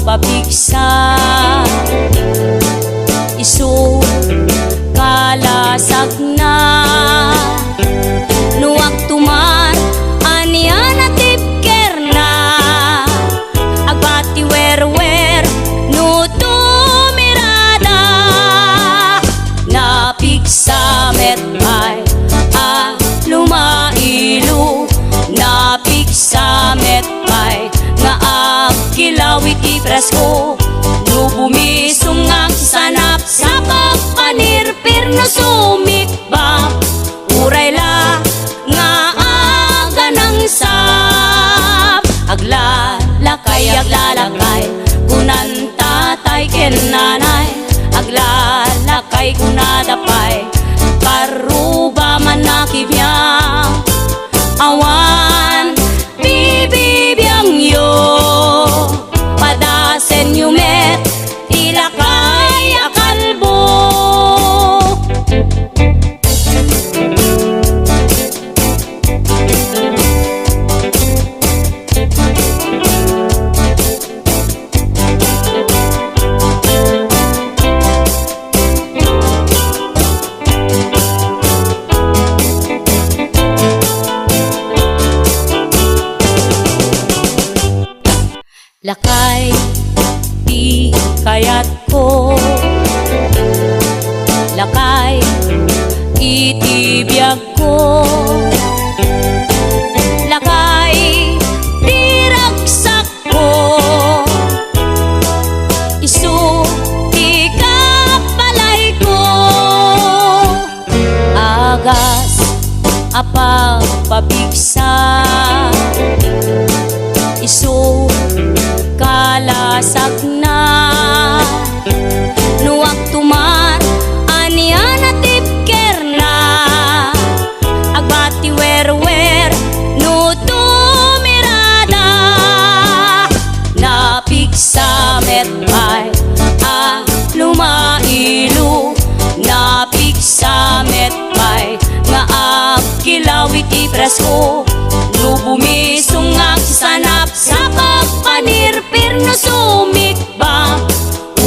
pabigsa isu kalasag na nuak tumar aniana tipker na agbati wer no tumirada na pigsa metay a lumailu na pigsa metay nga kilawit ipresko no bumisungak sanap sa pagpanirpir no sumikbang urayla nga aga ng sap aglalakay kunan tatay ken nanay aglalakay kunadapay paruba man nakibiyang awan bibibiyang yo padasen yumet ilakay akalbo lakay di kayat ko lakay itibiyag ko lakay diragsak ko isu ikapalay ko agas apang pabigsa isu kalasag na nuak tumar aniana tipker na agbati wer no tumirada na pigsa metay a lumailu na pigsa metay nga kilawit ipresko no bumisungak sanap sa pagpanirpir no sumikbang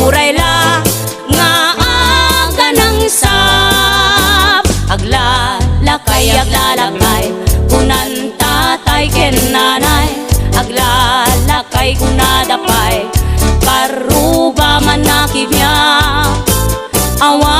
urayla nga aga ng sap aglalakay kunan tatay ken nanay aglalakay kunadapay paruba man nakibiyang awan